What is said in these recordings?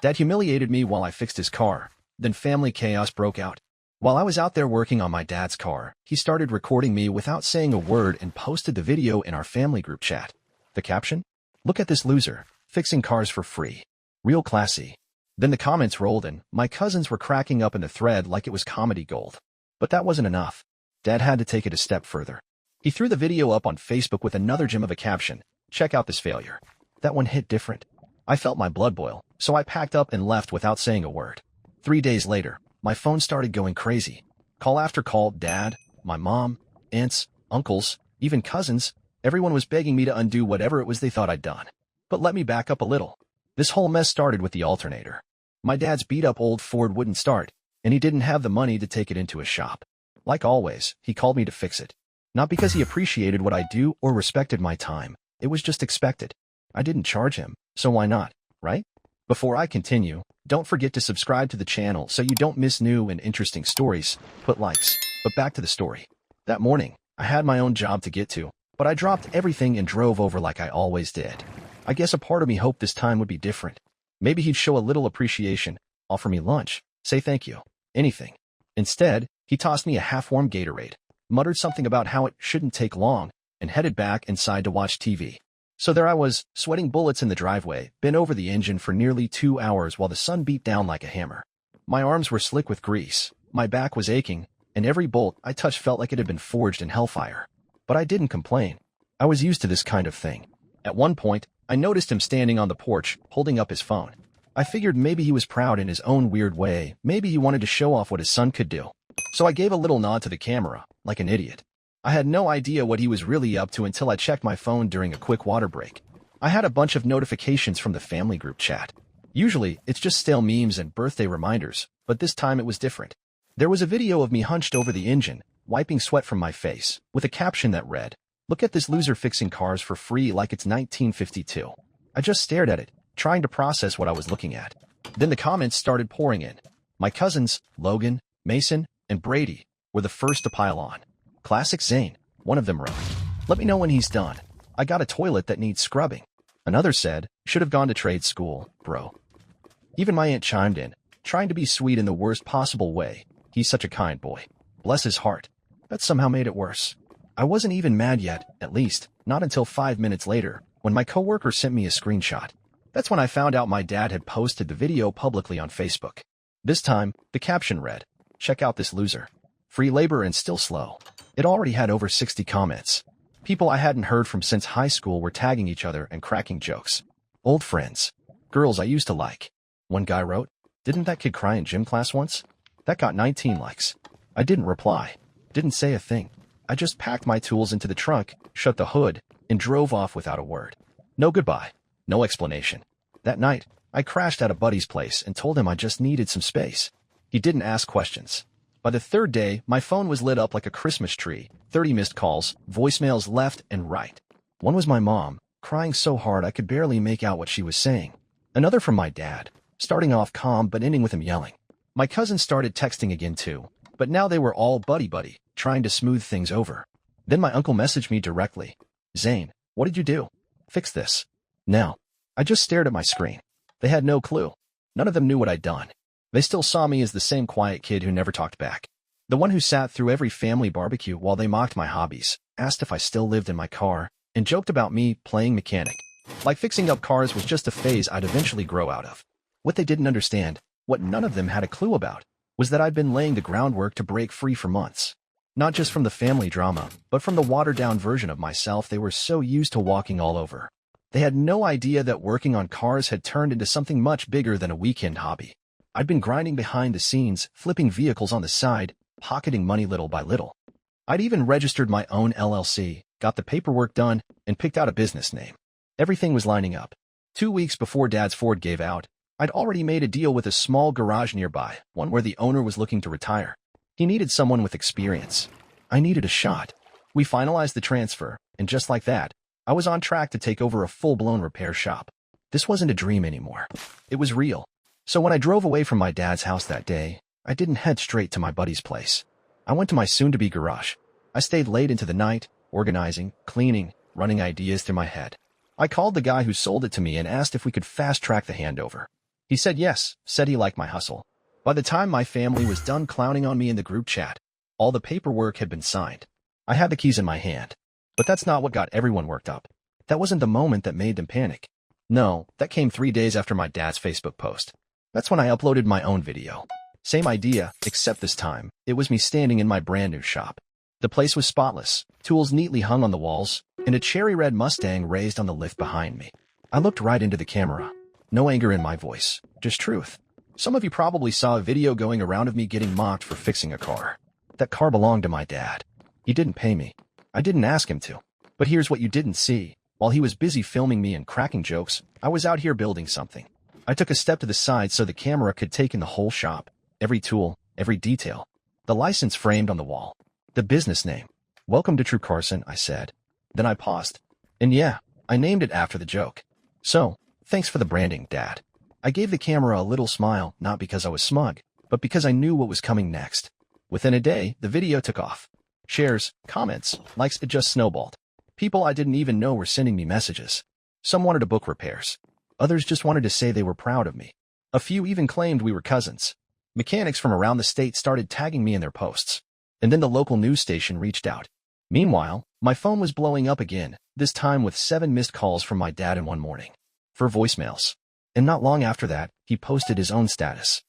Dad humiliated me while I fixed his car. Then family chaos broke out. While I was out there working on my dad's car, he started recording me without saying a word and posted the video in our family group chat. The caption? "Look at this loser, fixing cars for free. Real classy." Then the comments rolled in. My cousins were cracking up in the thread like it was comedy gold. But that wasn't enough. Dad had to take it a step further. He threw the video up on Facebook with another gem of a caption. "Check out this failure." That one hit different. I felt my blood boil, so I packed up and left without saying a word. 3 days later, my phone started going crazy. Call after call, dad, my mom, aunts, uncles, even cousins, everyone was begging me to undo whatever it was they thought I'd done. But let me back up a little. This whole mess started with the alternator. My dad's beat-up old Ford wouldn't start, and he didn't have the money to take it into a shop. Like always, he called me to fix it. Not because he appreciated what I do or respected my time. It was just expected. I didn't charge him, so why not, right? Before I continue, don't forget to subscribe to the channel so you don't miss new and interesting stories. Put likes. But back to the story. That morning, I had my own job to get to, but I dropped everything and drove over like I always did. I guess a part of me hoped this time would be different. Maybe he'd show a little appreciation, offer me lunch, say thank you, anything. Instead, he tossed me a half-warm Gatorade, muttered something about how it shouldn't take long, and headed back inside to watch TV. So there I was, sweating bullets in the driveway, bent over the engine for nearly 2 hours while the sun beat down like a hammer. My arms were slick with grease, my back was aching, and every bolt I touched felt like it had been forged in hellfire. But I didn't complain. I was used to this kind of thing. At one point, I noticed him standing on the porch, holding up his phone. I figured maybe he was proud in his own weird way, maybe he wanted to show off what his son could do. So I gave a little nod to the camera, like an idiot. I had no idea what he was really up to until I checked my phone during a quick water break. I had a bunch of notifications from the family group chat. Usually, it's just stale memes and birthday reminders, but this time it was different. There was a video of me hunched over the engine, wiping sweat from my face, with a caption that read, "Look at this loser fixing cars for free like it's 1952. I just stared at it, trying to process what I was looking at. Then the comments started pouring in. My cousins, Logan, Mason, and Brady, were the first to pile on. "Classic Zane," one of them wrote. "Let me know when he's done. I got a toilet that needs scrubbing." Another said, "Should have gone to trade school, bro." Even my aunt chimed in, trying to be sweet in the worst possible way. "He's such a kind boy. Bless his heart." That somehow made it worse. I wasn't even mad yet, at least, not until 5 minutes later, when my coworker sent me a screenshot. That's when I found out my dad had posted the video publicly on Facebook. This time, the caption read, "Check out this loser. Free labor and still slow." It already had over 60 comments. People I hadn't heard from since high school were tagging each other and cracking jokes. Old friends. Girls I used to like. One guy wrote, "Didn't that kid cry in gym class once?" That got 19 likes. I didn't reply. Didn't say a thing. I just packed my tools into the trunk, shut the hood, and drove off without a word. No goodbye. No explanation. That night, I crashed at a buddy's place and told him I just needed some space. He didn't ask questions. By the third day, my phone was lit up like a Christmas tree, 30 missed calls, voicemails left and right. One was my mom, crying so hard I could barely make out what she was saying. Another from my dad, starting off calm but ending with him yelling. My cousins started texting again too, but now they were all buddy-buddy, trying to smooth things over. Then my uncle messaged me directly. "Zane, what did you do? Fix this." Now, I just stared at my screen. They had no clue. None of them knew what I'd done. They still saw me as the same quiet kid who never talked back. The one who sat through every family barbecue while they mocked my hobbies, asked if I still lived in my car, and joked about me playing mechanic. Like fixing up cars was just a phase I'd eventually grow out of. What they didn't understand, what none of them had a clue about, was that I'd been laying the groundwork to break free for months. Not just from the family drama, but from the watered-down version of myself they were so used to walking all over. They had no idea that working on cars had turned into something much bigger than a weekend hobby. I'd been grinding behind the scenes, flipping vehicles on the side, pocketing money little by little. I'd even registered my own LLC, got the paperwork done, and picked out a business name. Everything was lining up. 2 weeks before Dad's Ford gave out, I'd already made a deal with a small garage nearby, one where the owner was looking to retire. He needed someone with experience. I needed a shot. We finalized the transfer, and just like that, I was on track to take over a full-blown repair shop. This wasn't a dream anymore. It was real. So when I drove away from my dad's house that day, I didn't head straight to my buddy's place. I went to my soon-to-be garage. I stayed late into the night, organizing, cleaning, running ideas through my head. I called the guy who sold it to me and asked if we could fast-track the handover. He said yes, said he liked my hustle. By the time my family was done clowning on me in the group chat, all the paperwork had been signed. I had the keys in my hand. But that's not what got everyone worked up. That wasn't the moment that made them panic. No, that came 3 days after my dad's Facebook post. That's when I uploaded my own video. Same idea, except this time, it was me standing in my brand new shop. The place was spotless, tools neatly hung on the walls, and a cherry red Mustang raised on the lift behind me. I looked right into the camera. No anger in my voice, just truth. Some of you probably saw a video going around of me getting mocked for fixing a car. That car belonged to my dad. He didn't pay me. I didn't ask him to. But here's what you didn't see. While he was busy filming me and cracking jokes, I was out here building something. I took a step to the side so the camera could take in the whole shop. Every tool, every detail. The license framed on the wall. The business name. Welcome to True Carson, I said. Then I paused. And yeah, I named it after the joke. So, thanks for the branding, Dad. I gave the camera a little smile, not because I was smug, but because I knew what was coming next. Within a day, the video took off. Shares, comments, likes, it just snowballed. People I didn't even know were sending me messages. Some wanted to book repairs. Others just wanted to say they were proud of me. A few even claimed we were cousins. Mechanics from around the state started tagging me in their posts. And then the local news station reached out. Meanwhile, my phone was blowing up again, this time with 7 missed calls from my dad in one morning. For voicemails. And not long after that, he posted his own status.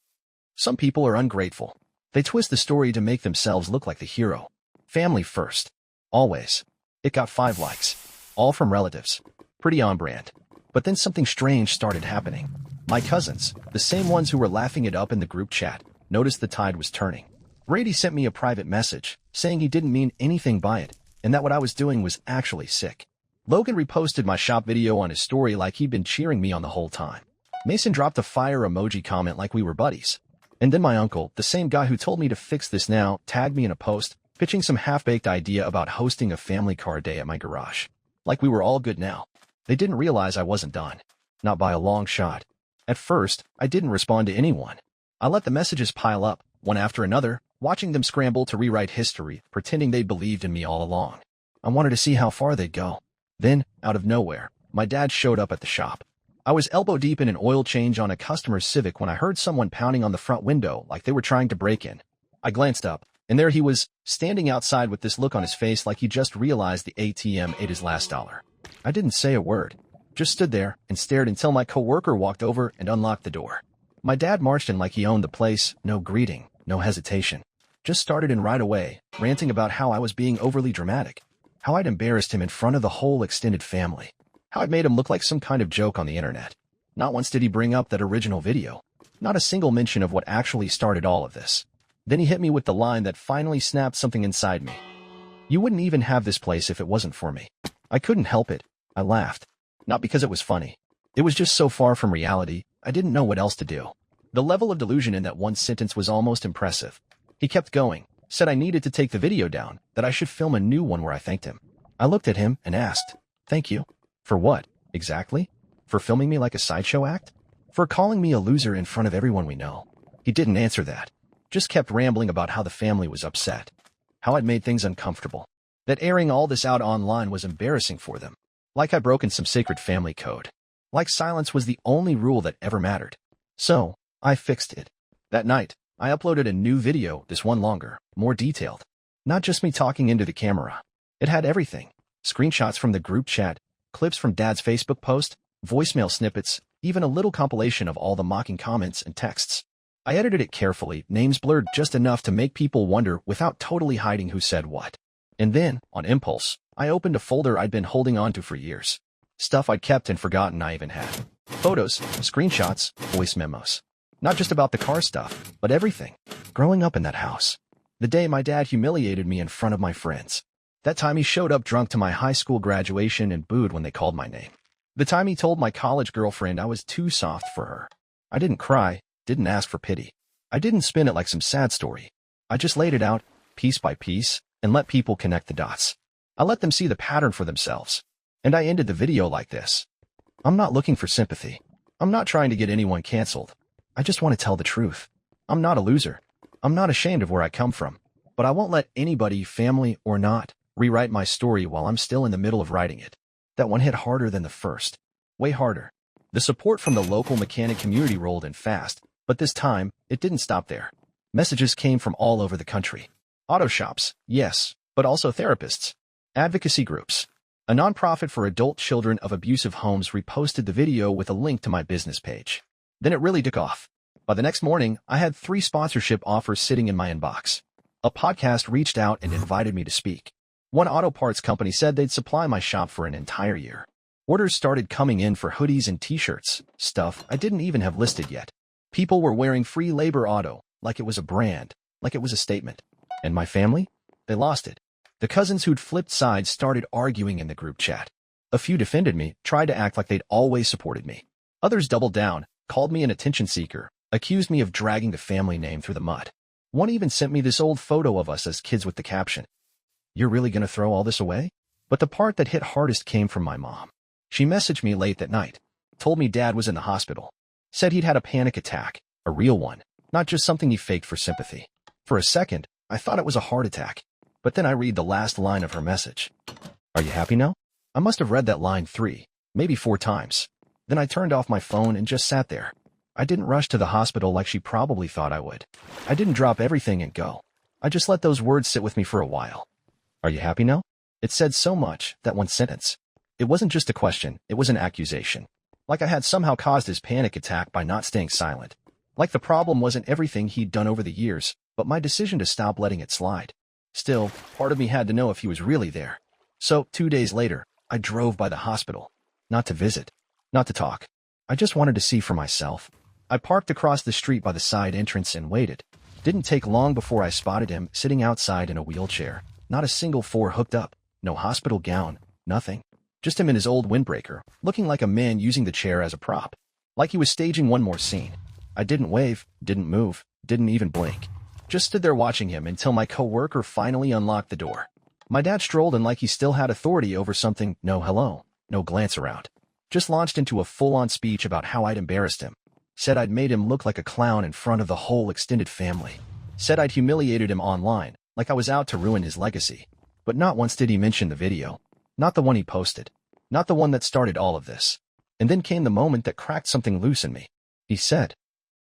Some people are ungrateful. They twist the story to make themselves look like the hero. Family first. Always. It got 5 likes. All from relatives. Pretty on brand. But then something strange started happening. My cousins, the same ones who were laughing it up in the group chat, noticed the tide was turning. Brady sent me a private message, saying he didn't mean anything by it, and that what I was doing was actually sick. Logan reposted my shop video on his story like he'd been cheering me on the whole time. Mason dropped a fire emoji comment like we were buddies. And then my uncle, the same guy who told me to fix this now, tagged me in a post, pitching some half-baked idea about hosting a family car day at my garage. Like we were all good now. They didn't realize I wasn't done. Not by a long shot. At first, I didn't respond to anyone. I let the messages pile up, one after another, watching them scramble to rewrite history, pretending they believed in me all along. I wanted to see how far they'd go. Then, out of nowhere, my dad showed up at the shop. I was elbow deep in an oil change on a customer's Civic when I heard someone pounding on the front window like they were trying to break in. I glanced up, and there he was, standing outside with this look on his face like he just realized the ATM ate his last dollar. I didn't say a word, just stood there and stared until my coworker walked over and unlocked the door. My dad marched in like he owned the place, no greeting, no hesitation. Just started in right away, ranting about how I was being overly dramatic, how I'd embarrassed him in front of the whole extended family, how I'd made him look like some kind of joke on the internet. Not once did he bring up that original video. Not a single mention of what actually started all of this. Then he hit me with the line that finally snapped something inside me. You wouldn't even have this place if it wasn't for me. I couldn't help it. I laughed. Not because it was funny. It was just so far from reality, I didn't know what else to do. The level of delusion in that one sentence was almost impressive. He kept going, said I needed to take the video down, that I should film a new one where I thanked him. I looked at him and asked, "Thank you? For what, exactly? For filming me like a sideshow act? For calling me a loser in front of everyone we know?" He didn't answer that. Just kept rambling about how the family was upset. How I'd made things uncomfortable. That airing all this out online was embarrassing for them. Like I'd broken some sacred family code. Like silence was the only rule that ever mattered. So, I fixed it. That night, I uploaded a new video, this one longer, more detailed. Not just me talking into the camera. It had everything. Screenshots from the group chat, clips from Dad's Facebook post, voicemail snippets, even a little compilation of all the mocking comments and texts. I edited it carefully, names blurred just enough to make people wonder without totally hiding who said what. And then, on impulse, I opened a folder I'd been holding onto for years. Stuff I'd kept and forgotten I even had. Photos, screenshots, voice memos. Not just about the car stuff, but everything. Growing up in that house. The day my dad humiliated me in front of my friends. That time he showed up drunk to my high school graduation and booed when they called my name. The time he told my college girlfriend I was too soft for her. I didn't cry, didn't ask for pity. I didn't spin it like some sad story. I just laid it out, piece by piece, and let people connect the dots. I let them see the pattern for themselves. And I ended the video like this. I'm not looking for sympathy. I'm not trying to get anyone canceled. I just want to tell the truth. I'm not a loser. I'm not ashamed of where I come from. But I won't let anybody, family or not, rewrite my story while I'm still in the middle of writing it. That one hit harder than the first. Way harder. The support from the local mechanic community rolled in fast, but this time, it didn't stop there. Messages came from all over the country. Auto shops, yes, but also therapists. Advocacy groups. A nonprofit for adult children of abusive homes reposted the video with a link to my business page. Then it really took off. By the next morning, I had 3 sponsorship offers sitting in my inbox. A podcast reached out and invited me to speak. One auto parts company said they'd supply my shop for an entire year. Orders started coming in for hoodies and t-shirts, stuff I didn't even have listed yet. People were wearing free labor auto, like it was a brand, like it was a statement. And my family? They lost it. The cousins who'd flipped sides started arguing in the group chat. A few defended me, tried to act like they'd always supported me. Others doubled down, called me an attention seeker, accused me of dragging the family name through the mud. One even sent me this old photo of us as kids with the caption, "You're really gonna throw all this away?" But the part that hit hardest came from my mom. She messaged me late that night, told me Dad was in the hospital, said he'd had a panic attack, a real one, not just something he faked for sympathy. For a second, I thought it was a heart attack. But then I read the last line of her message. "Are you happy now?" I must have read that line 3, maybe 4 times. Then I turned off my phone and just sat there. I didn't rush to the hospital like she probably thought I would. I didn't drop everything and go. I just let those words sit with me for a while. "Are you happy now?" It said so much, that one sentence. It wasn't just a question, it was an accusation. Like I had somehow caused his panic attack by not staying silent. Like the problem wasn't everything he'd done over the years, but my decision to stop letting it slide. Still, part of me had to know if he was really there. So, 2 days later, I drove by the hospital. Not to visit. Not to talk. I just wanted to see for myself. I parked across the street by the side entrance and waited. Didn't take long before I spotted him sitting outside in a wheelchair. Not a single 4 hooked up. No hospital gown. Nothing. Just him in his old windbreaker, looking like a man using the chair as a prop. Like he was staging one more scene. I didn't wave, didn't move, didn't even blink. Just stood there watching him until my coworker finally unlocked the door. My dad strolled in like he still had authority over something. No hello, no glance around. Just launched into a full-on speech about how I'd embarrassed him. Said I'd made him look like a clown in front of the whole extended family. Said I'd humiliated him online, like I was out to ruin his legacy. But not once did he mention the video. Not the one he posted. Not the one that started all of this. And then came the moment that cracked something loose in me. He said,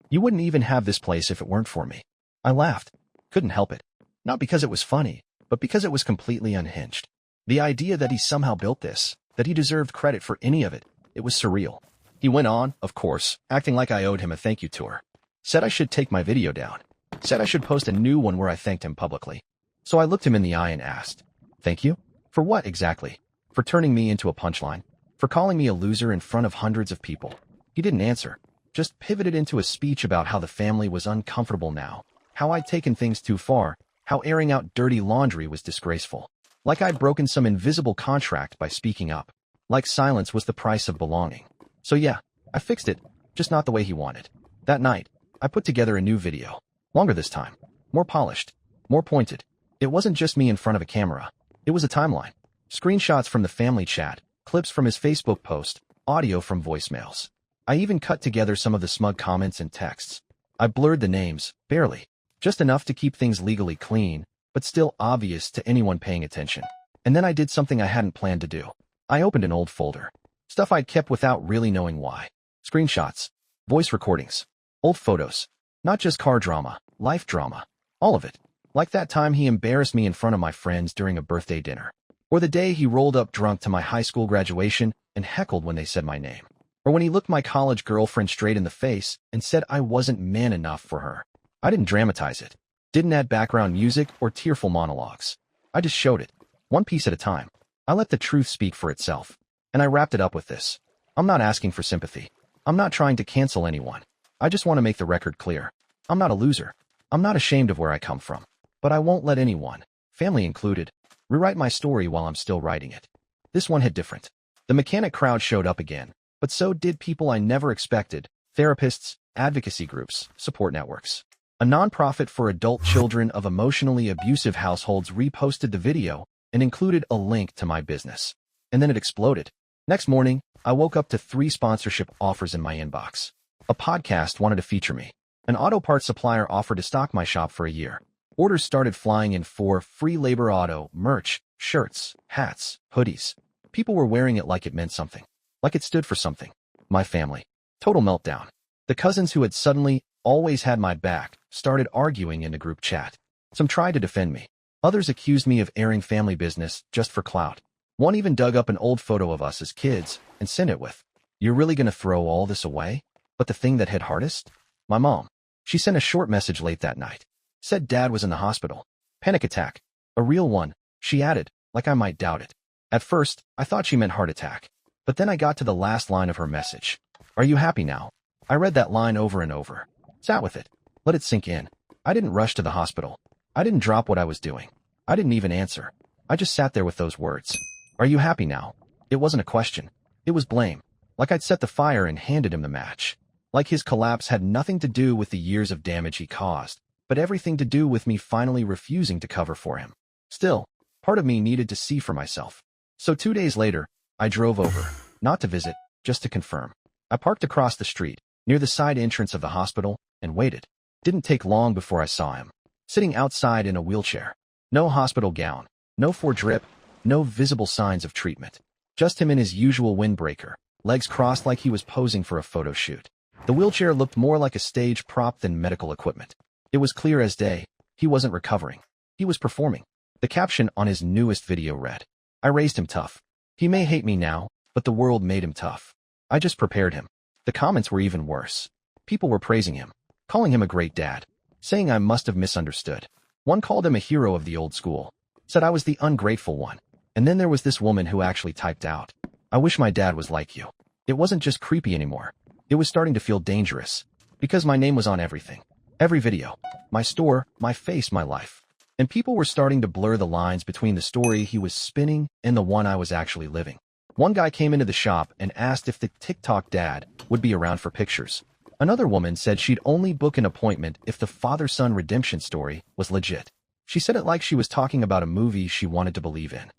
"You wouldn't even have this place if it weren't for me." I laughed. Couldn't help it. Not because it was funny, but because it was completely unhinged. The idea that he somehow built this, that he deserved credit for any of it, it was surreal. He went on, of course, acting like I owed him a thank you tour. Said I should take my video down. Said I should post a new one where I thanked him publicly. So I looked him in the eye and asked, "Thank you? For what exactly? For turning me into a punchline? For calling me a loser in front of hundreds of people?" He didn't answer. Just pivoted into a speech about how the family was uncomfortable now. How I'd taken things too far, how airing out dirty laundry was disgraceful. Like I'd broken some invisible contract by speaking up. Like silence was the price of belonging. So yeah, I fixed it, just not the way he wanted. That night, I put together a new video. Longer this time. More polished. More pointed. It wasn't just me in front of a camera. It was a timeline. Screenshots from the family chat, clips from his Facebook post, audio from voicemails. I even cut together some of the smug comments and texts. I blurred the names, barely. Just enough to keep things legally clean, but still obvious to anyone paying attention. And then I did something I hadn't planned to do. I opened an old folder. Stuff I'd kept without really knowing why. Screenshots. Voice recordings. Old photos. Not just car drama, life drama. All of it. Like that time he embarrassed me in front of my friends during a birthday dinner. Or the day he rolled up drunk to my high school graduation and heckled when they said my name. Or when he looked my college girlfriend straight in the face and said I wasn't man enough for her. I didn't dramatize it. Didn't add background music or tearful monologues. I just showed it. One piece at a time. I let the truth speak for itself. And I wrapped it up with this. I'm not asking for sympathy. I'm not trying to cancel anyone. I just want to make the record clear. I'm not a loser. I'm not ashamed of where I come from. But I won't let anyone, family included, rewrite my story while I'm still writing it. This one hit different. The mechanic crowd showed up again, but so did people I never expected. Therapists, advocacy groups, support networks. A nonprofit for adult children of emotionally abusive households reposted the video and included a link to my business. And then it exploded. Next morning, I woke up to 3 sponsorship offers in my inbox. A podcast wanted to feature me. An auto parts supplier offered to stock my shop for a year. Orders started flying in for free labor auto, merch, shirts, hats, hoodies. People were wearing it like it meant something. Like it stood for something. My family. Total meltdown. The cousins who had suddenly always had my back started arguing in the group chat. Some tried to defend me. Others accused me of airing family business just for clout. One even dug up an old photo of us as kids and sent it with, "You're really gonna throw all this away?" But the thing that hit hardest? My mom. She sent a short message late that night. Said Dad was in the hospital. Panic attack. A real one, she added, like I might doubt it. At first, I thought she meant heart attack. But then I got to the last line of her message. "Are you happy now?" I read that line over and over. Sat with it. Let it sink in. I didn't rush to the hospital. I didn't drop what I was doing. I didn't even answer. I just sat there with those words. "Are you happy now?" It wasn't a question. It was blame. Like I'd set the fire and handed him the match. Like his collapse had nothing to do with the years of damage he caused, but everything to do with me finally refusing to cover for him. Still, part of me needed to see for myself. So 2 days later, I drove over, not to visit, just to confirm. I parked across the street, near the side entrance of the hospital, and waited. Didn't take long before I saw him, sitting outside in a wheelchair. No hospital gown, no drip, no visible signs of treatment. Just him in his usual windbreaker, legs crossed like he was posing for a photo shoot. The wheelchair looked more like a stage prop than medical equipment. It was clear as day, he wasn't recovering. He was performing. The caption on his newest video read, "I raised him tough. He may hate me now, but the world made him tough. I just prepared him." The comments were even worse. People were praising him, calling him a great dad, saying I must have misunderstood. One called him a hero of the old school, said I was the ungrateful one. And then there was this woman who actually typed out, "I wish my dad was like you." It wasn't just creepy anymore. It was starting to feel dangerous, because my name was on everything. Every video, my store, my face, my life. And people were starting to blur the lines between the story he was spinning and the one I was actually living. One guy came into the shop and asked if the TikTok dad would be around for pictures. Another woman said she'd only book an appointment if the father-son redemption story was legit. She said it like she was talking about a movie she wanted to believe in.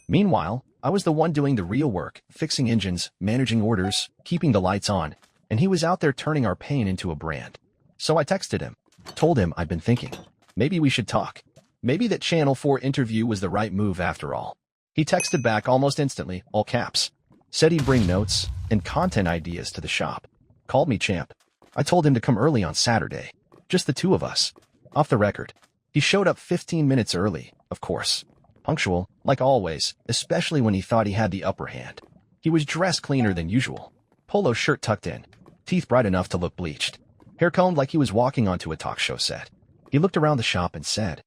Meanwhile, I was the one doing the real work, fixing engines, managing orders, keeping the lights on, and he was out there turning our pain into a brand. So I texted him, told him I'd been thinking. Maybe we should talk. Maybe that Channel 4 interview was the right move after all. He texted back almost instantly, all caps. Said he'd bring notes and content ideas to the shop. Called me champ. I told him to come early on Saturday. Just the two of us. Off the record. He showed up 15 minutes early, of course. Punctual, like always, especially when he thought he had the upper hand. He was dressed cleaner than usual. Polo shirt tucked in. Teeth bright enough to look bleached. Hair combed like he was walking onto a talk show set. He looked around the shop and said,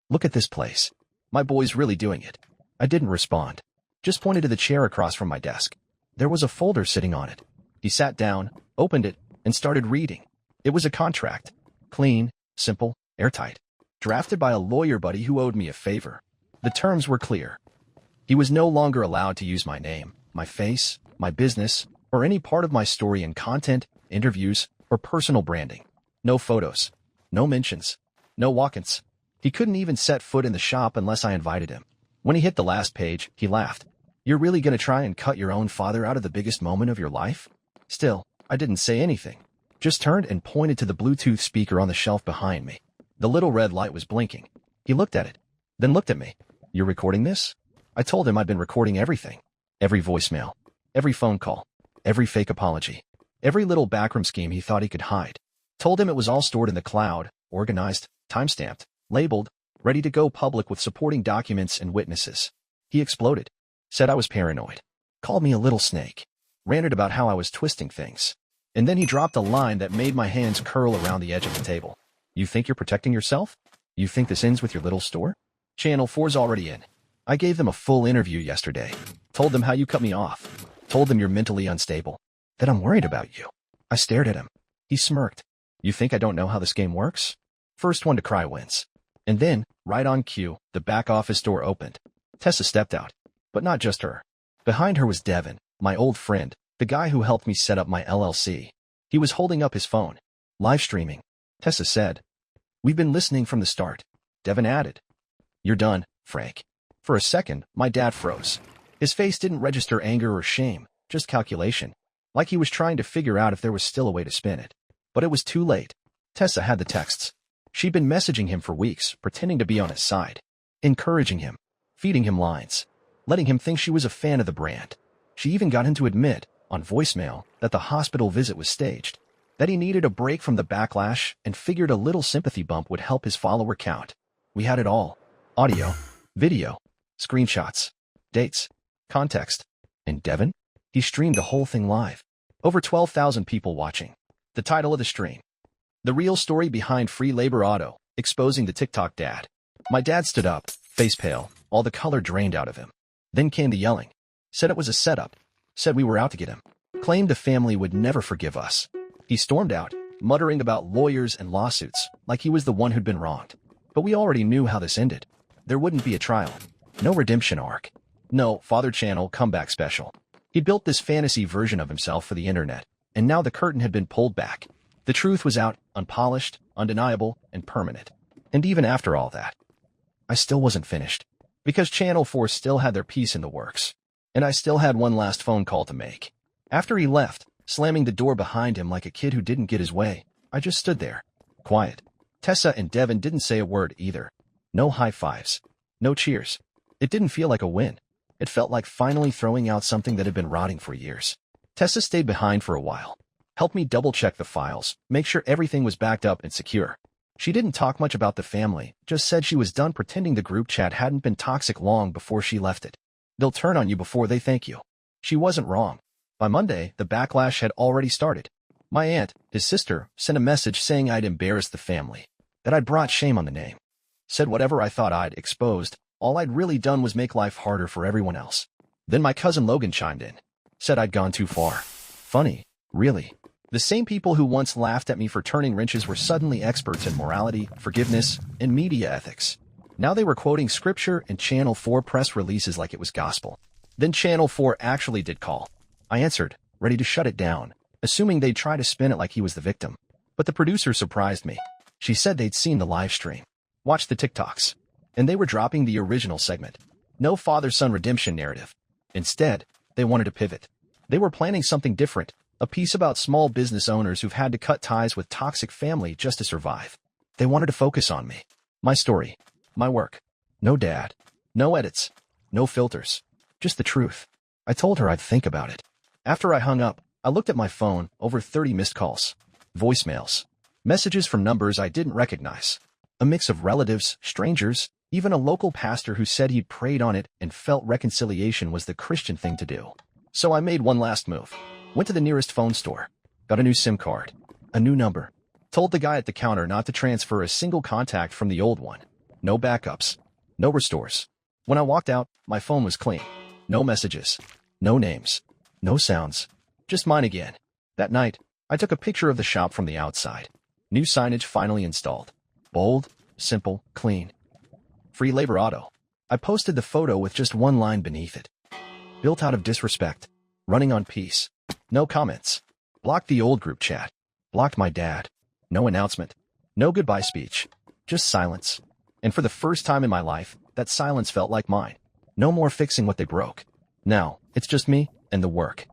"Look at this place. My boy's really doing it." I didn't respond. Just pointed to the chair across from my desk. There was a folder sitting on it. He sat down, opened it, and started reading. It was a contract. Clean, simple, airtight. Drafted by a lawyer buddy who owed me a favor. The terms were clear. He was no longer allowed to use my name, my face, my business, or any part of my story in content, interviews, or personal branding. No photos. No mentions. No walk-ins. He couldn't even set foot in the shop unless I invited him. When he hit the last page, he laughed. "You're really gonna try and cut your own father out of the biggest moment of your life?" Still, I didn't say anything. Just turned and pointed to the Bluetooth speaker on the shelf behind me. The little red light was blinking. He looked at it, then looked at me. "You're recording this?" I told him I'd been recording everything. Every voicemail. Every phone call. Every fake apology. Every little backroom scheme he thought he could hide. Told him it was all stored in the cloud, organized, timestamped, labeled, ready to go public with supporting documents and witnesses. He exploded. Said I was paranoid. Called me a little snake. Ranted about how I was twisting things. And then he dropped a line that made my hands curl around the edge of the table. "You think you're protecting yourself? You think this ends with your little store? Channel 4's already in. I gave them a full interview yesterday. Told them how you cut me off. Told them you're mentally unstable. That I'm worried about you." I stared at him. He smirked. "You think I don't know how this game works? First one to cry wins." And then, right on cue, the back office door opened. Tessa stepped out. But not just her. Behind her was Devin, my old friend, the guy who helped me set up my LLC. He was holding up his phone. "Live streaming," Tessa said. "We've been listening from the start." Devin added, "You're done, Frank." For a second, my dad froze. His face didn't register anger or shame, just calculation. Like he was trying to figure out if there was still a way to spin it. But it was too late. Tessa had the texts. She'd been messaging him for weeks, pretending to be on his side. Encouraging him. Feeding him lines. Letting him think she was a fan of the brand. She even got him to admit on voicemail that the hospital visit was staged, that he needed a break from the backlash and figured a little sympathy bump would help his follower count. We had it all: audio, video, screenshots, dates, context. And Devin? He streamed the whole thing live. Over 12,000 people watching. The title of the stream: The Real Story Behind Free Labor Auto, Exposing the TikTok Dad. My dad stood up, face pale, all the color drained out of him. Then came the yelling. Said it was a setup. Said we were out to get him. Claimed the family would never forgive us. He stormed out, muttering about lawyers and lawsuits, like he was the one who'd been wronged. But we already knew how this ended. There wouldn't be a trial. No redemption arc. No Father Channel comeback special. He built this fantasy version of himself for the internet, and now the curtain had been pulled back. The truth was out, unpolished, undeniable, and permanent. And even after all that, I still wasn't finished. Because Channel 4 still had their piece in the works. And I still had one last phone call to make. After he left, slamming the door behind him like a kid who didn't get his way, I just stood there, quiet. Tessa and Devin didn't say a word either. No high fives. No cheers. It didn't feel like a win. It felt like finally throwing out something that had been rotting for years. Tessa stayed behind for a while. Helped me double-check the files, make sure everything was backed up and secure. She didn't talk much about the family, just said she was done pretending the group chat hadn't been toxic long before she left it. They'll turn on you before they thank you. She wasn't wrong. By Monday, the backlash had already started. My aunt, his sister, sent a message saying I'd embarrassed the family, that I'd brought shame on the name. Said whatever I thought I'd exposed, all I'd really done was make life harder for everyone else. Then my cousin Logan chimed in. Said I'd gone too far. Funny, really. The same people who once laughed at me for turning wrenches were suddenly experts in morality, forgiveness, and media ethics. Now they were quoting scripture and Channel 4 press releases like it was gospel. Then Channel 4 actually did call. I answered, ready to shut it down, assuming they'd try to spin it like he was the victim. But the producer surprised me. She said they'd seen the live stream, watched the TikToks, and they were dropping the original segment. No father-son redemption narrative. Instead, they wanted to pivot. They were planning something different, a piece about small business owners who've had to cut ties with toxic family just to survive. They wanted to focus on me, my story, my work. No dad, no edits, no filters, just the truth. I told her I'd think about it. After I hung up, I looked at my phone, over 30 missed calls, voicemails, messages from numbers I didn't recognize, a mix of relatives, strangers, even a local pastor who said he'd prayed on it and felt reconciliation was the Christian thing to do. So I made one last move. Went to the nearest phone store, got a new SIM card, a new number, told the guy at the counter not to transfer a single contact from the old one. No backups, no restores. When I walked out, my phone was clean. No messages, no names, no sounds, just mine again. That night, I took a picture of the shop from the outside. New signage finally installed. Bold, simple, clean. Free Labor Auto. I posted the photo with just one line beneath it. Built out of disrespect. Running on peace. No comments. Blocked the old group chat. Blocked my dad. No announcement. No goodbye speech. Just silence. And for the first time in my life, that silence felt like mine. No more fixing what they broke. Now, it's just me and the work.